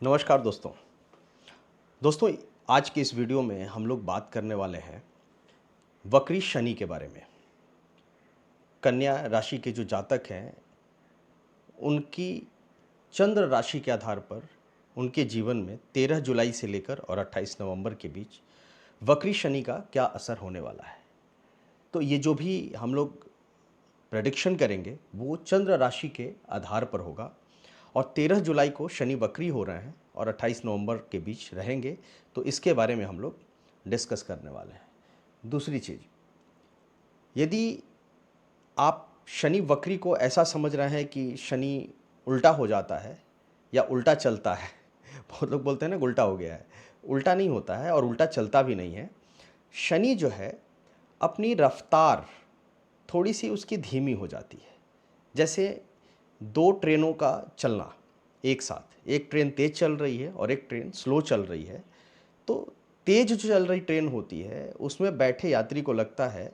नमस्कार दोस्तों। दोस्तों, आज की इस वीडियो में हम लोग बात करने वाले हैं वक्री शनि के बारे में। कन्या राशि के जो जातक हैं, उनकी चंद्र राशि के आधार पर उनके जीवन में 13 जुलाई से लेकर और 28 नवंबर के बीच वक्री शनि का क्या असर होने वाला है। तो ये जो भी हम लोग प्रेडिक्शन करेंगे वो चंद्र राशि के आधार पर होगा और 13 जुलाई को शनि वक्री हो रहे हैं और 28 नवंबर के बीच रहेंगे। तो इसके बारे में हम लोग डिस्कस करने वाले हैं। दूसरी चीज़, यदि आप शनि वक्री को ऐसा समझ रहे हैं कि शनि उल्टा हो जाता है या उल्टा चलता है बहुत लोग बोलते हैं ना उल्टा हो गया है। उल्टा नहीं होता है और उल्टा चलता भी नहीं है। शनि जो है अपनी रफ्तार थोड़ी सी उसकी धीमी हो जाती है। जैसे दो ट्रेनों का चलना एक साथ, एक ट्रेन तेज़ चल रही है और एक ट्रेन स्लो चल रही है, तो तेज़ जो चल रही ट्रेन होती है उसमें बैठे यात्री को लगता है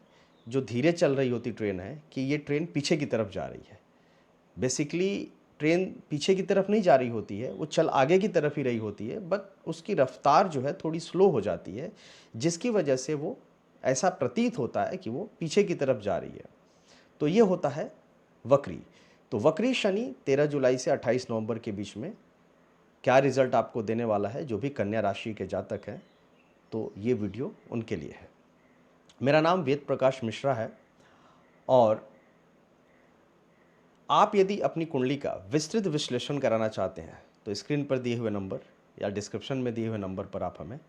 जो धीरे चल रही होती ट्रेन है कि ये ट्रेन पीछे की तरफ जा रही है। बेसिकली ट्रेन पीछे की तरफ नहीं जा रही होती है, वो चल आगे की तरफ ही रही होती है, बट उसकी रफ्तार जो है थोड़ी स्लो हो जाती है, जिसकी वजह से वो ऐसा प्रतीत होता है कि वो पीछे की तरफ जा रही है। तो ये होता है वक्री। तो वक्री शनि 13 जुलाई से 28 नवंबर के बीच में क्या रिजल्ट आपको देने वाला है, जो भी कन्या राशि के जातक हैं, तो ये वीडियो उनके लिए है। मेरा नाम वेद प्रकाश मिश्रा है और आप यदि अपनी कुंडली का विस्तृत विश्लेषण कराना चाहते हैं तो स्क्रीन पर दिए हुए नंबर या डिस्क्रिप्शन में दिए हुए नंबर पर आप हमें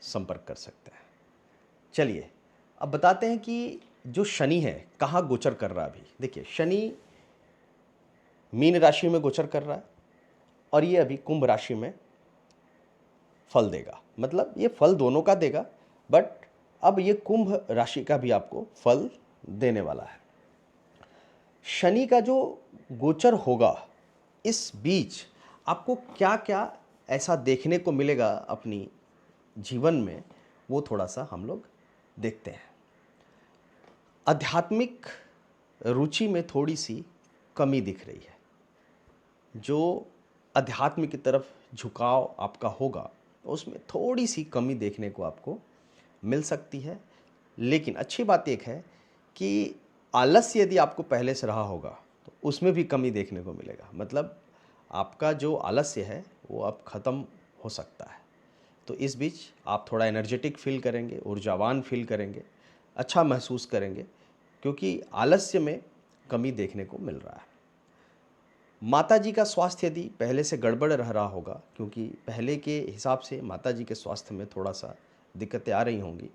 संपर्क कर सकते हैं। चलिए अब बताते हैं कि जो शनि है कहाँ गोचर कर रहा है अभी। देखिए, शनि मीन राशि में गोचर कर रहा है और ये अभी कुंभ राशि में फल देगा। मतलब ये फल दोनों का देगा, बट अब ये कुंभ राशि का भी आपको फल देने वाला है। शनि का जो गोचर होगा, इस बीच आपको क्या क्या ऐसा देखने को मिलेगा अपनी जीवन में, वो थोड़ा सा हम लोग देखते हैं। आध्यात्मिक रुचि में थोड़ी सी कमी दिख रही है। जो अध्यात्म की तरफ झुकाव आपका होगा उसमें थोड़ी सी कमी देखने को आपको मिल सकती है। लेकिन अच्छी बात एक है कि आलस्य यदि आपको पहले से रहा होगा तो उसमें भी कमी देखने को मिलेगा। मतलब आपका जो आलस्य है वो अब ख़त्म हो सकता है। तो इस बीच आप थोड़ा एनर्जेटिक फील करेंगे, ऊर्जावान फील करेंगे, अच्छा महसूस करेंगे, क्योंकि आलस्य में कमी देखने को मिल रहा है। माताजी का स्वास्थ्य यदि पहले से गड़बड़ रह रहा होगा, क्योंकि पहले के हिसाब से माताजी के स्वास्थ्य में थोड़ा सा दिक्कतें आ रही होंगी,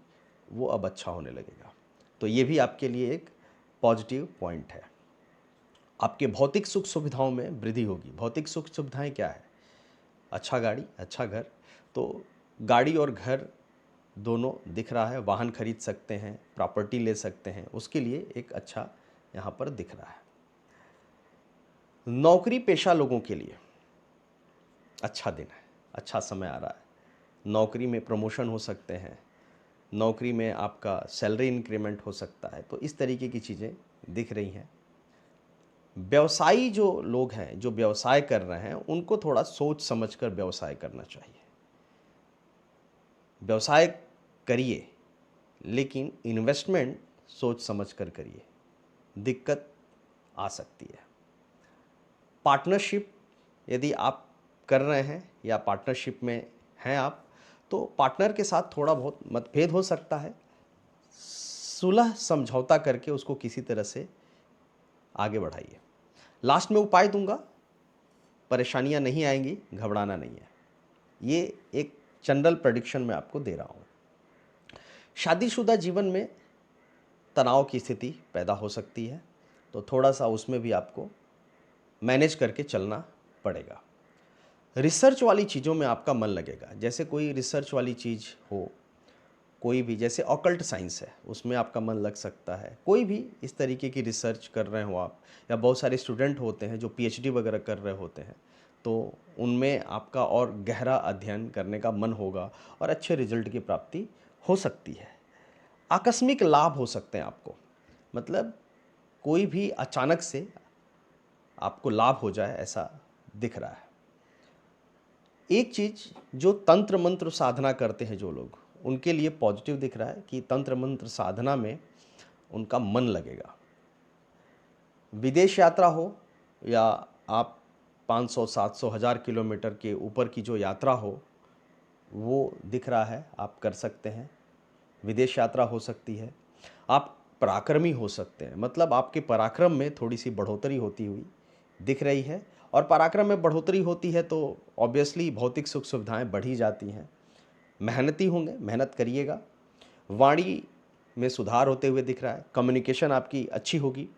वो अब अच्छा होने लगेगा। तो ये भी आपके लिए एक पॉजिटिव पॉइंट है। आपके भौतिक सुख सुविधाओं में वृद्धि होगी। भौतिक सुख सुविधाएं क्या है? अच्छा गाड़ी, अच्छा घर। तो गाड़ी और घर दोनों दिख रहा है। वाहन खरीद सकते हैं, प्रॉपर्टी ले सकते हैं, उसके लिए एक अच्छा यहाँ पर दिख रहा है। नौकरी पेशा लोगों के लिए अच्छा दिन है, अच्छा समय आ रहा है। नौकरी में प्रमोशन हो सकते हैं, नौकरी में आपका सैलरी इंक्रीमेंट हो सकता है। तो इस तरीके की चीज़ें दिख रही हैं। व्यवसायी जो लोग हैं, जो व्यवसाय कर रहे हैं, उनको थोड़ा सोच समझकर व्यवसाय करना चाहिए। व्यवसाय करिए, लेकिन इन्वेस्टमेंट सोच समझकर करिए, दिक्कत आ सकती है। पार्टनरशिप यदि आप कर रहे हैं या पार्टनरशिप में हैं आप, तो पार्टनर के साथ थोड़ा बहुत मतभेद हो सकता है। सुलह समझौता करके उसको किसी तरह से आगे बढ़ाइए। लास्ट में उपाय दूंगा, परेशानियां नहीं आएंगी, घबराना नहीं है। ये एक जनरल प्रेडिक्शन मैं आपको दे रहा हूँ। शादीशुदा जीवन में तनाव की स्थिति पैदा हो सकती है, तो थोड़ा सा उसमें भी आपको मैनेज करके चलना पड़ेगा। रिसर्च वाली चीज़ों में आपका मन लगेगा। जैसे कोई रिसर्च वाली चीज़ हो, कोई भी जैसे ऑकल्ट साइंस है, उसमें आपका मन लग सकता है। कोई भी इस तरीके की रिसर्च कर रहे हो आप, या बहुत सारे स्टूडेंट होते हैं जो पीएचडी वगैरह कर रहे होते हैं, तो उनमें आपका और गहरा अध्ययन करने का मन होगा और अच्छे रिजल्ट की प्राप्ति हो सकती है। आकस्मिक लाभ हो सकते हैं आपको। मतलब कोई भी अचानक से आपको लाभ हो जाए, ऐसा दिख रहा है। एक चीज़ जो तंत्र मंत्र साधना करते हैं जो लोग, उनके लिए पॉजिटिव दिख रहा है कि तंत्र मंत्र साधना में उनका मन लगेगा। विदेश यात्रा हो या आप 500, 700, 1000 किलोमीटर के ऊपर की जो यात्रा हो, वो दिख रहा है, आप कर सकते हैं। विदेश यात्रा हो सकती है। आप पराक्रमी हो सकते हैं, मतलब आपके पराक्रम में थोड़ी-सी बढ़ोतरी होती हुई दिख रही है और पराक्रम में बढ़ोतरी होती है तो ऑब्वियसली भौतिक सुख-सुविधाएँ बढ़ ही जाती हैं। मेहनती होंगे, मेहनत करिएगा। वाणी में सुधार होते हुए दिख रहा है। कम्युनिकेशन आपकी अच्छी होगी।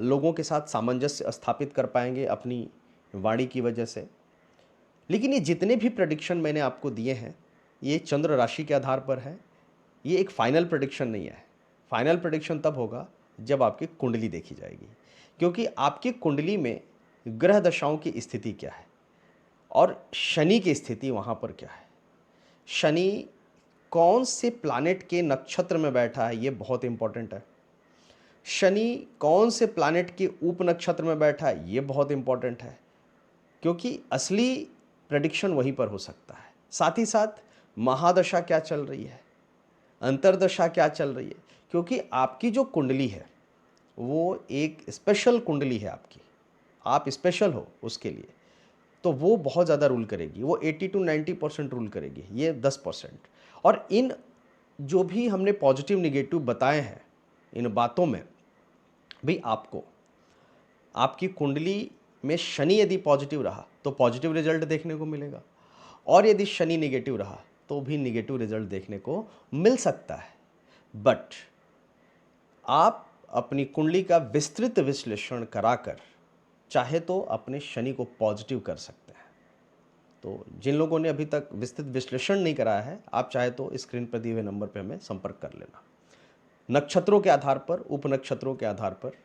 लोगों के साथ सामंजस्य स्थापित कर पाएँगे अपनी वाणी की वजह से। लेकिन ये जितने भी प्रेडिक्शन मैंने आपको दिए हैं, ये चंद्र राशि के आधार पर है। ये एक फाइनल प्रेडिक्शन नहीं है। फाइनल प्रेडिक्शन तब होगा जब आपकी कुंडली देखी जाएगी, क्योंकि आपकी कुंडली में ग्रह दशाओं की स्थिति क्या है और शनि की स्थिति वहाँ पर क्या है। शनि कौन से प्लैनेट के नक्षत्र में बैठा है, ये बहुत इंपॉर्टेंट है। शनि कौन से प्लैनेट के उप नक्षत्र में बैठा है, ये बहुत इंपॉर्टेंट है, क्योंकि असली प्रेडिक्शन वहीं पर हो सकता है। साथ ही साथ महादशा क्या चल रही है, अंतर्दशा क्या चल रही है, क्योंकि आपकी जो कुंडली है वो एक स्पेशल कुंडली है आपकी, आप स्पेशल हो उसके लिए, तो वो बहुत ज़्यादा रूल करेगी। वो 80 to 90% रूल करेगी, ये 10%। और इन जो भी हमने पॉजिटिव निगेटिव बताए हैं, इन बातों में भी आपको आपकी कुंडली में शनि यदि पॉजिटिव रहा तो पॉजिटिव रिजल्ट देखने को मिलेगा, और यदि शनि नेगेटिव रहा तो भी नेगेटिव रिजल्ट देखने को मिल सकता है। बट आप अपनी कुंडली का विस्तृत विश्लेषण कराकर चाहे तो अपने शनि को पॉजिटिव कर सकते हैं। तो जिन लोगों ने अभी तक विस्तृत विश्लेषण नहीं कराया है, आप चाहे तो स्क्रीन पर दिए हुए नंबर पर हमें संपर्क कर लेना। नक्षत्रों के आधार पर, उप नक्षत्रों के आधार पर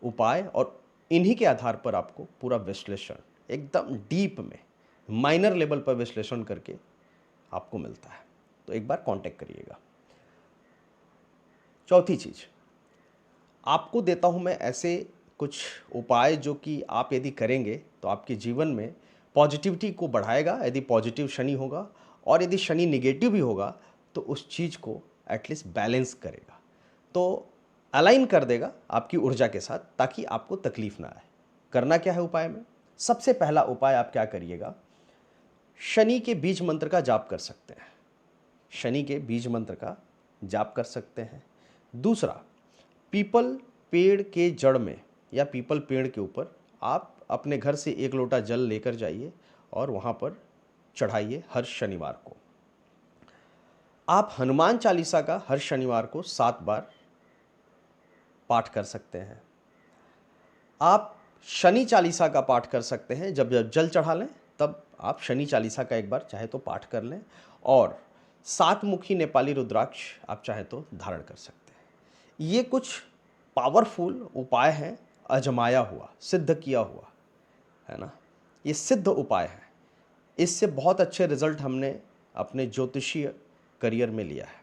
उपाय और इन्हीं के आधार पर आपको पूरा विश्लेषण एकदम डीप में, माइनर लेवल पर विश्लेषण करके आपको मिलता है। तो एक बार कांटेक्ट करिएगा। चौथी चीज़ आपको देता हूं मैं ऐसे कुछ उपाय जो कि आप यदि करेंगे तो आपके जीवन में पॉजिटिविटी को बढ़ाएगा। यदि पॉजिटिव शनि होगा और यदि शनि निगेटिव भी होगा तो उस चीज़ को एटलीस्ट बैलेंस करेगा, तो अलाइन कर देगा आपकी ऊर्जा के साथ, ताकि आपको तकलीफ ना आए। करना क्या है उपाय में? सबसे पहला उपाय आप क्या करिएगा, शनि के बीज मंत्र का जाप कर सकते हैं। शनि के बीज मंत्र का जाप कर सकते हैं। दूसरा, पीपल पेड़ के जड़ में या पीपल पेड़ के ऊपर आप अपने घर से 1 लोटा जल लेकर जाइए और वहाँ पर चढ़ाइए हर शनिवार को। आप हनुमान चालीसा का हर शनिवार को 7 बार पाठ कर सकते हैं। आप शनि चालीसा का पाठ कर सकते हैं। जब जब जल चढ़ा लें तब आप शनि चालीसा का एक बार चाहे तो पाठ कर लें, और 7 मुखी नेपाली रुद्राक्ष आप चाहे तो धारण कर सकते हैं। ये कुछ पावरफुल उपाय हैं, आजमाया हुआ, सिद्ध किया हुआ है ना, ये सिद्ध उपाय है। इससे बहुत अच्छे रिजल्ट हमने अपने ज्योतिषीय करियर में लिया है।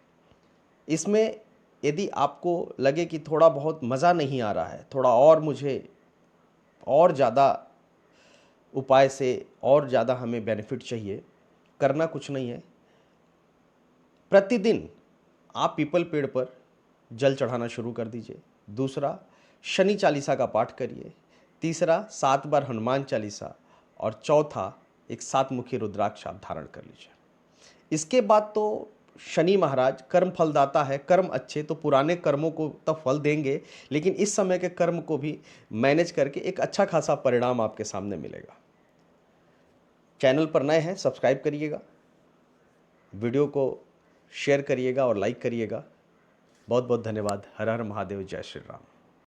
इसमें यदि आपको लगे कि थोड़ा बहुत मज़ा नहीं आ रहा है, थोड़ा और मुझे और ज़्यादा उपाय से और ज़्यादा हमें बेनिफिट चाहिए, करना कुछ नहीं है। प्रतिदिन आप पीपल पेड़ पर जल चढ़ाना शुरू कर दीजिए। दूसरा, शनि चालीसा का पाठ करिए। तीसरा, 7 बार हनुमान चालीसा, और चौथा, एक 7 मुखी रुद्राक्ष आप धारण कर लीजिए। इसके बाद तो शनि महाराज कर्म फलदाता है, कर्म अच्छे तो पुराने कर्मों को तब फल देंगे, लेकिन इस समय के कर्म को भी मैनेज करके एक अच्छा खासा परिणाम आपके सामने मिलेगा। चैनल पर नए हैं, सब्सक्राइब करिएगा, वीडियो को शेयर करिएगा और लाइक करिएगा। बहुत बहुत धन्यवाद। हर हर महादेव, जय श्री राम।